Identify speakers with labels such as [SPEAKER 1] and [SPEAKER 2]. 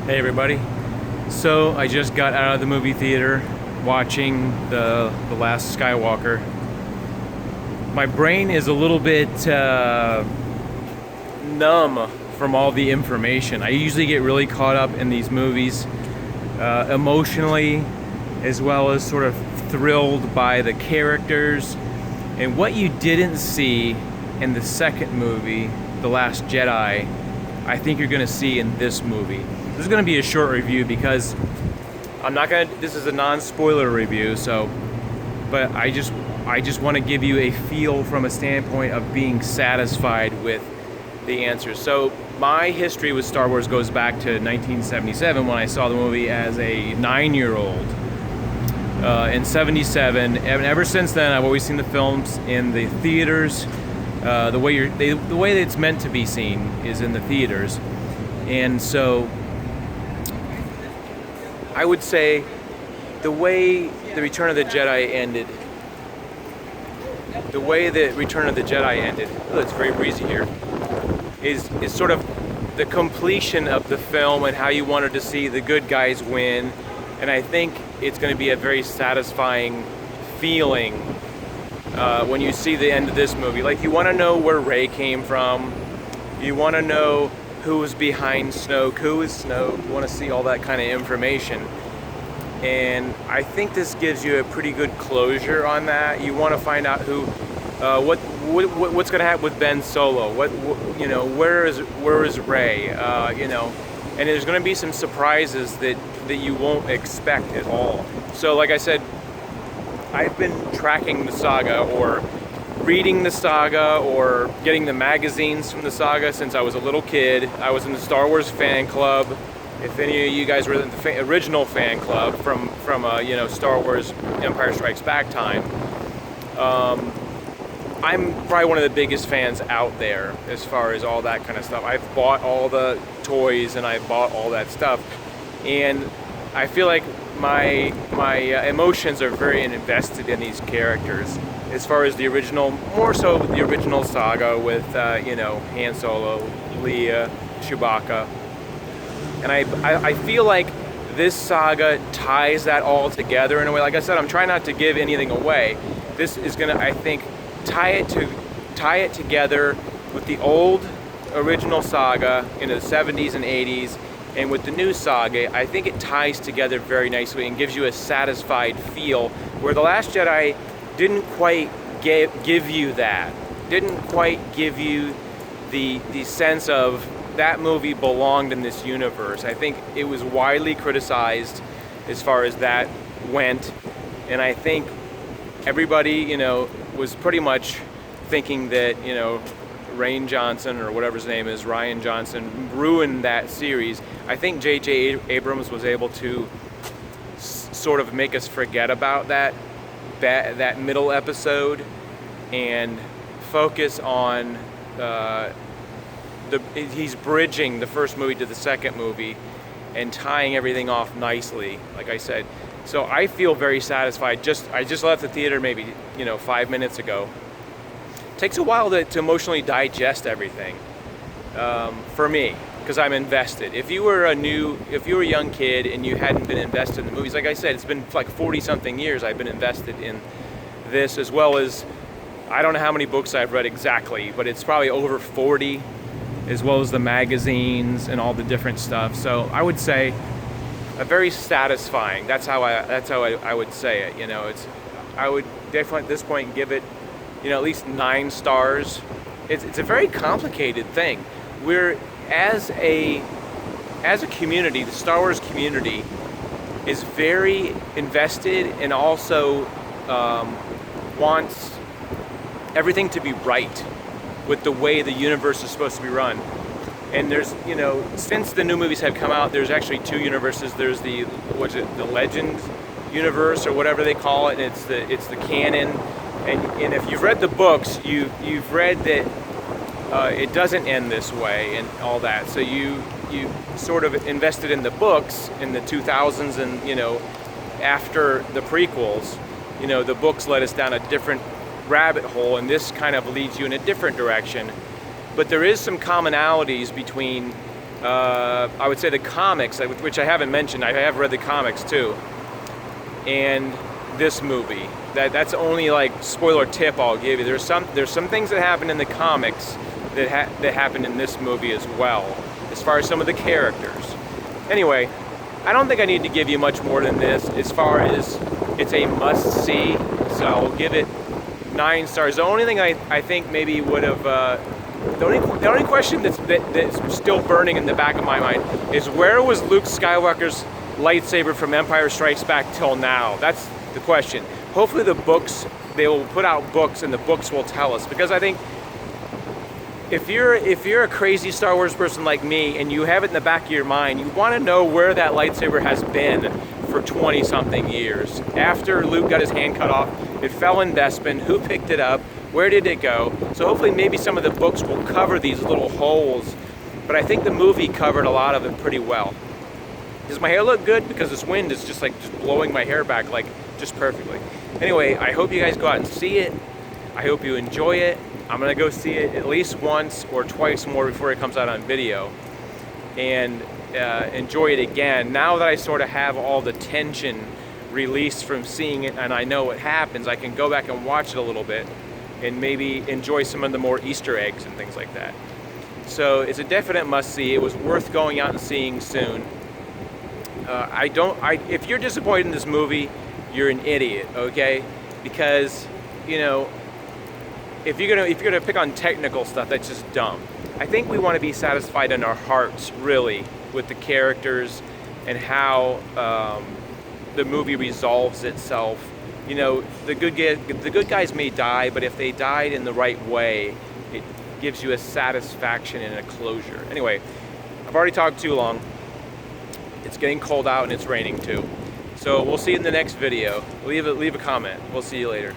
[SPEAKER 1] Hey everybody. So I just got out of the movie theater watching the Last Skywalker. My brain is a little bit numb from all the information. I usually get really caught up in these movies emotionally, as well as sort of thrilled by the characters. And what you didn't see in the second movie, The Last Jedi, I think you're going to see in this movie. This is going to be a short review because this is a non-spoiler review, but I just want to give you a feel from a standpoint of being satisfied with the answers. So my history with Star Wars goes back to 1977 when I saw the movie as a 9-year-old. In 77, and ever since then I've always seen the films in the theaters. The way that it's meant to be seen is in the theaters. And so I would say the way the Return of the Jedi ended, oh, it's very breezy here, is sort of the completion of the film and how you wanted to see the good guys win. And I think it's going to be a very satisfying feeling when you see the end of this movie. Like, you want to know where Rey came from. You want to know who was behind Snoke, who is Snoke. You want to see all that kind of information. And I think this gives you a pretty good closure on that. You want to find out what's going to happen with Ben Solo. Where is Rey? And there's going to be some surprises that you won't expect at all. So, like I said, I've been tracking the saga, or reading the saga, or getting the magazines from the saga since I was a little kid. I was in the Star Wars fan club. If any of you guys were in the original fan club from Star Wars Empire Strikes Back time, I'm probably one of the biggest fans out there as far as all that kind of stuff. I've bought all the toys and I've bought all that stuff, and I feel like my emotions are very invested in these characters. As far as the original, more so the original saga with Han Solo, Leia, Chewbacca, and I feel like this saga ties that all together in a way. Like I said, I'm trying not to give anything away. This is gonna, I think, tie it together with the old original saga in the 70s and 80s, and with the new saga. I think it ties together very nicely and gives you a satisfied feel, where The Last Jedi didn't quite give you that. Didn't quite give you the sense of that movie belonged in this universe. I think it was widely criticized as far as that went, and I think everybody, was pretty much thinking that, Rian Johnson, or whatever his name is, Rian Johnson, ruined that series. I think J.J. Abrams was able to sort of make us forget about that middle episode and focus on he's bridging the first movie to the second movie and tying everything off nicely, like I said. So I feel very satisfied. I just left the theater maybe 5 minutes ago. Takes a while to emotionally digest everything, for me, because I'm invested. If you were a young kid and you hadn't been invested in the movies, like I said, it's been like 40-something years I've been invested in this, as well as, I don't know how many books I've read exactly, but it's probably over 40, as well as the magazines and all the different stuff. So I would say a very satisfying. That's how I would say it. I would definitely at this point give it, at least 9 stars. It's a very complicated thing. We're as a community, the Star Wars community is very invested and also wants everything to be right with the way the universe is supposed to be run. And there's, since the new movies have come out, there's actually 2 universes. There's the Legend universe, or whatever they call it, and it's the canon. And if you've read the books, you've read that it doesn't end this way and all that. So you sort of invested in the books in the 2000s, and after the prequels, the books led us down a different rabbit hole, and this kind of leads you in a different direction. But there is some commonalities between I would say the comics, which I haven't mentioned. I have read the comics too, and this movie. That's only like spoiler tip I'll give you. There's some things that happen in the comics that happen in this movie as well, as far as some of the characters. Anyway, I don't think I need to give you much more than this as far as it's a must-see, so I'll give it 9 stars. The only thing I think maybe would have, the only question that's still burning in the back of my mind is, where was Luke Skywalker's lightsaber from Empire Strikes Back till now? That's the question. Hopefully the books, they will put out books and the books will tell us, because I think if you're a crazy Star Wars person like me and you have it in the back of your mind, you want to know where that lightsaber has been for 20 something years. After Luke got his hand cut off, it fell in Bespin. Who picked it up? Where did it go? So hopefully maybe some of the books will cover these little holes, but I think the movie covered a lot of it pretty well. Does my hair look good? Because this wind is just blowing my hair back like just perfectly. Anyway, I hope you guys go out and see it. I hope you enjoy it. I'm gonna go see it at least once or twice more before it comes out on video, and enjoy it again. Now that I sort of have all the tension released from seeing it and I know what happens, I can go back and watch it a little bit and maybe enjoy some of the more Easter eggs and things like that. So it's a definite must-see. It was worth going out and seeing soon. If you're disappointed in this movie, you're an idiot, okay? Because, you know, if you're gonna pick on technical stuff, that's just dumb. I think we want to be satisfied in our hearts, really, with the characters and how the movie resolves itself. You know, the good guys may die, but if they died in the right way, it gives you a satisfaction and a closure. Anyway, I've already talked too long. It's getting cold out and it's raining too. So we'll see you in the next video. Leave a comment. We'll see you later.